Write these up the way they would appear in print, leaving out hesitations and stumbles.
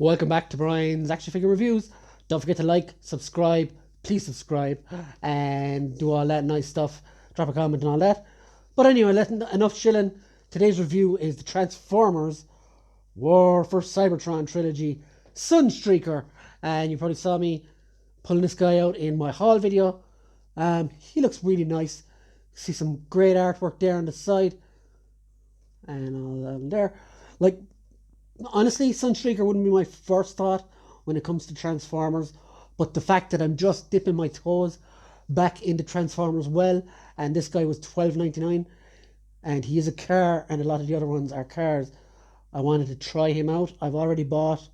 Welcome back to Brian's Action Figure Reviews. Don't forget to like, subscribe, please subscribe, and do all that nice stuff. Drop a comment and all that. But anyway, enough chilling. Today's review is the Transformers War for Cybertron trilogy Sunstreaker. And you probably saw me pulling this guy out in my haul video. He looks really nice. See some great artwork there on the side. And all that there. Like, honestly, Sunstreaker wouldn't be my first thought when it comes to Transformers, but the fact that I'm just dipping my toes back into Transformers well, and this guy was $12.99, and he is a car, and a lot of the other ones are cars. I wanted to try him out. I've already bought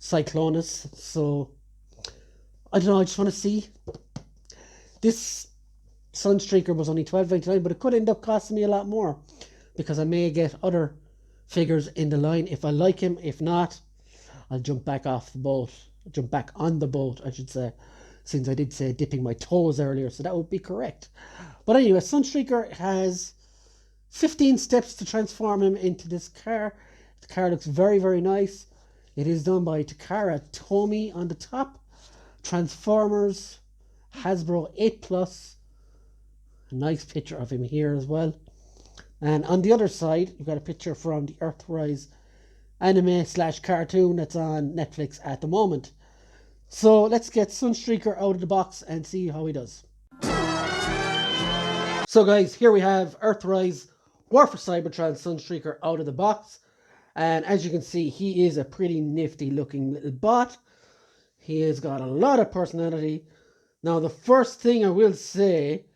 Cyclonus, so I don't know, I just want to see. This Sunstreaker was only $12.99, but it could end up costing me a lot more, because I may get other figures in the line if I like him. If not, I'll jump back off the boat. Jump back on the boat, I should say, since I did say dipping my toes earlier, so that would be correct. But anyway, Sunstreaker has 15 steps to transform him into this car. The car looks very, very nice. It is done by Takara Tomy on the top. Transformers Hasbro 8+. A nice picture of him here as well. And on the other side, you've got a picture from the Earthrise anime/cartoon that's on Netflix at the moment. So let's get Sunstreaker out of the box and see how he does. So guys, here we have Earthrise War for Cybertron Sunstreaker out of the box. And as you can see, he is a pretty nifty looking little bot. He has got a lot of personality. Now the first thing I will say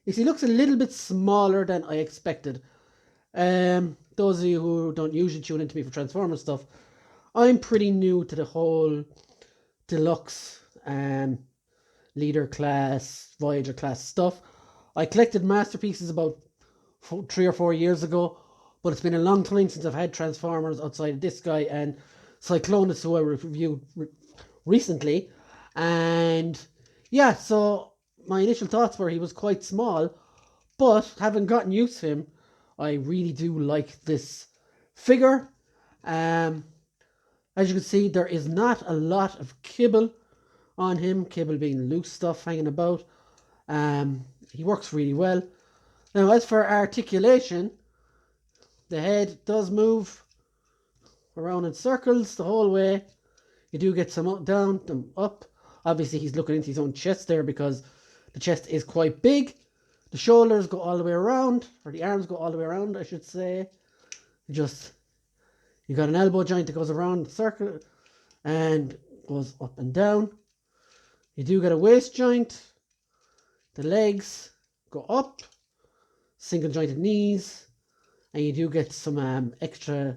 is he looks a little bit smaller than I expected. Those of you who don't usually tune into me for Transformers stuff, I'm pretty new to the whole Deluxe Leader class, Voyager class stuff. I collected Masterpieces about 3 or 4 years ago, but it's been a long time since I've had Transformers outside of this guy and Cyclonus, who I reviewed recently. And yeah, so my initial thoughts were he was quite small, but having gotten used to him, I really do like this figure. As you can see, there is not a lot of kibble on him, kibble being loose stuff hanging about. He works really well. Now, as for articulation, the head does move around in circles the whole way. You do get some up, down, some up. Obviously, he's looking into his own chest there because the chest is quite big. The shoulders go all the way around, or the arms go all the way around, I should say. You got an elbow joint that goes around the circle and goes up and down. You do get a waist joint. The legs go up, single jointed knees, and you do get some extra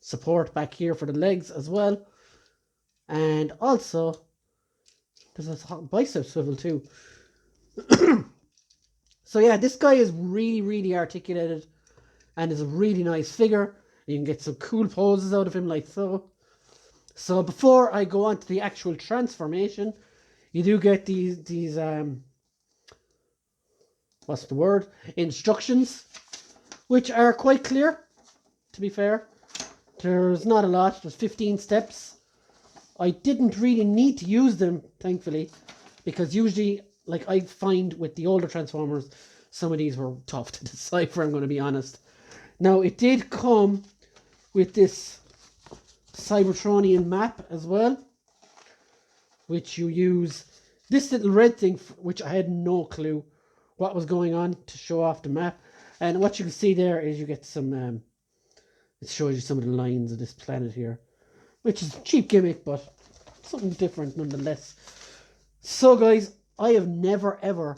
support back here for the legs as well. And also, there's a bicep swivel too. So yeah, this guy is really, really articulated and is a really nice figure. You can get some cool poses out of him like so. So before I go on to the actual transformation, you do get these what's the word? Instructions, which are quite clear, to be fair. There's not a lot. There's 15 steps. I didn't really need to use them, thankfully, because usually, like I find with the older Transformers, some of these were tough to decipher, I'm going to be honest. Now, it did come with this Cybertronian Map as well, which you use this little red thing, which I had no clue what was going on, to show off the map. And what you can see there is you get some, it shows you some of the lines of this planet here, which is a cheap gimmick, but something different nonetheless. So guys, I have never ever,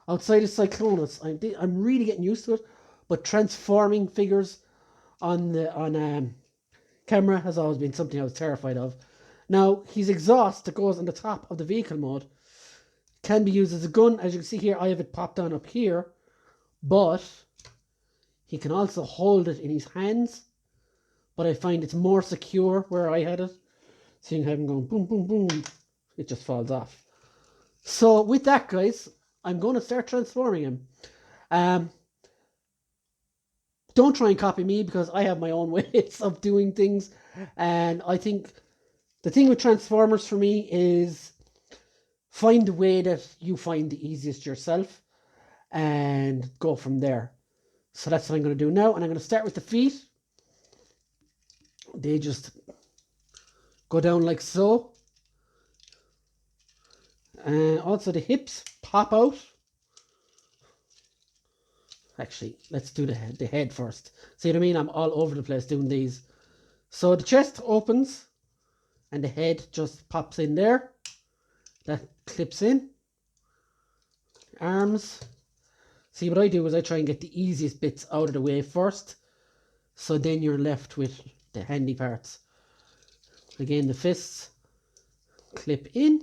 outside of Cyclonus, I'm really getting used to it, but transforming figures on camera has always been something I was terrified of. Now, his exhaust that goes on the top of the vehicle mode can be used as a gun. As you can see here, I have it popped on up here, but he can also hold it in his hands, but I find it's more secure where I had it. So you can have him going boom, boom, boom. It just falls off. So with that, guys, I'm going to start transforming him. Don't try and copy me, because I have my own ways of doing things. And I think the thing with Transformers for me is find the way that you find the easiest yourself and go from there. So that's what I'm going to do now. And I'm going to start with the feet. They just go down like so. And also the hips pop out. Actually, let's do the head first. See what I mean? I'm all over the place doing these. So the chest opens and the head just pops in there. That clips in. Arms. See, what I do is I try and get the easiest bits out of the way first. So then you're left with the handy parts. Again, the fists clip in.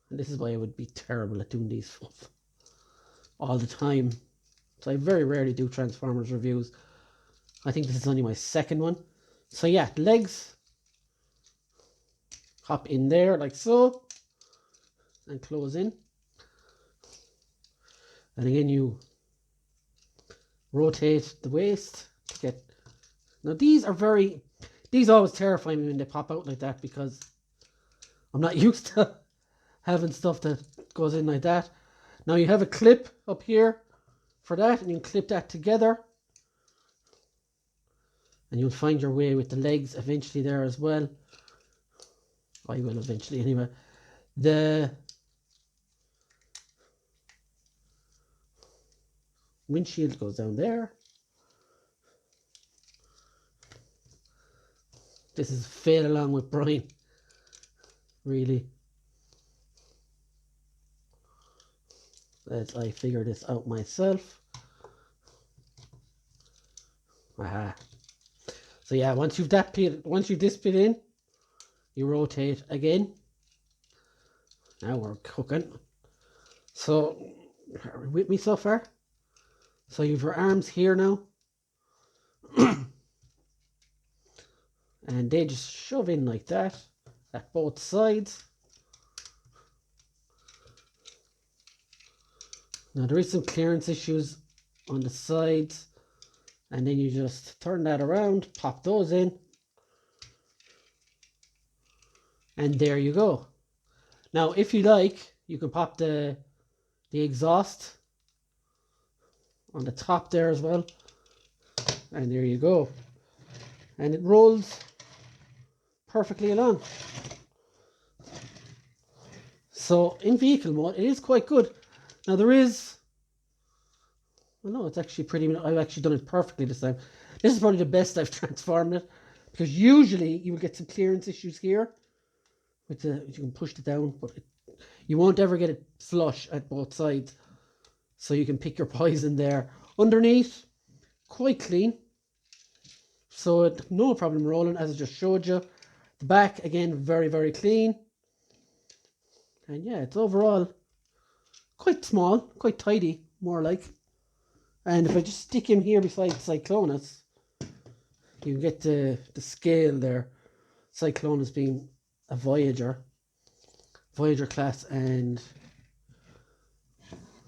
And this is why I would be terrible at doing these all the time. So I very rarely do Transformers reviews. I think this is only my second one. So yeah, legs hop in there like so and close in. And again, you rotate the waist to get... Now these always terrify me when they pop out like that, because I'm not used to having stuff that goes in like that. Now you have a clip up here for that, and you can clip that together. And you'll find your way with the legs eventually there as well. I will eventually anyway. The windshield goes down there. This is fail along with Brian, really. As I figure this out myself. Aha. So yeah, once you've this bit in, you rotate again. Now we're cooking. So, are you with me so far? So you've your arms here now. And they just shove in like that at both sides. Now there is some clearance issues on the sides, and then you just turn that around, pop those in, and there you go. Now if you like, you can pop the exhaust on the top there as well, and there you go. And it rolls perfectly along. So in vehicle mode, it is quite good. Now there is, well no, it's actually I've actually done it perfectly this time. This is probably the best I've transformed it, because usually you will get some clearance issues here. With you can push it down, but you won't ever get it flush at both sides. So you can pick your poison there. Underneath, quite clean. So no problem rolling, as I just showed you. The back, again, very, very clean. And yeah, it's overall quite small, quite tidy, more like. And if I just stick him here beside Cyclonus, you can get the scale there. Cyclonus being a Voyager class, and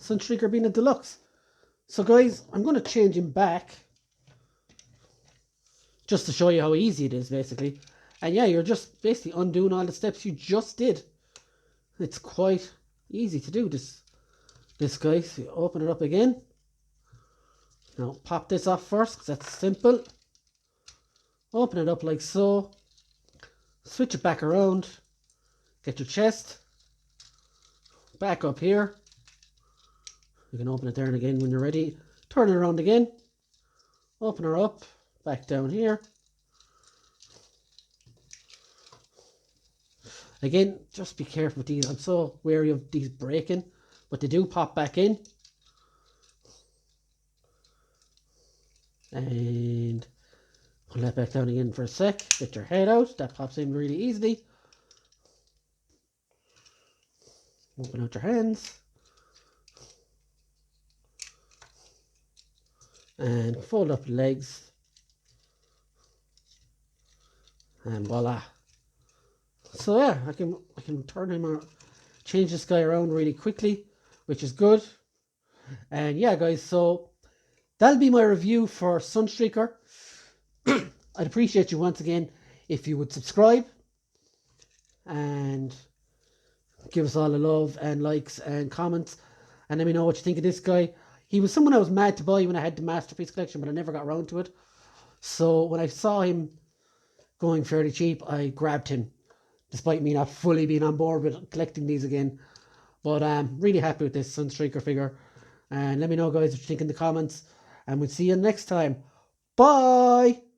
Sunstreaker being a Deluxe. So guys, I'm going to change him back just to show you how easy it is, basically. And yeah, you're just basically undoing all the steps you just did. It's quite easy to do this guy. So you open it up again. Now pop this off first, because that's simple. Open it up like so. Switch it back around. Get your chest back up here. You can open it there and again when you're ready. Turn it around again. Open her up. Back down here. Again, just be careful with these. I'm so wary of these breaking, but they do pop back in. And pull that back down again for a sec. Get your head out. That pops in really easily. Open out your hands. And fold up your legs. And voila. So yeah, I can turn him around, change this guy around really quickly, which is good. And yeah guys, so that'll be my review for Sunstreaker. I'd appreciate you once again if you would subscribe and give us all the love and likes and comments, and let me know what you think of this guy. He was someone I was mad to buy when I had the Masterpiece collection, but I never got around to it. So when I saw him going fairly cheap, I grabbed him, despite me not fully being on board with collecting these again. But I'm really happy with this Sunstreaker figure. And let me know, guys, what you think in the comments. And we'll see you next time. Bye!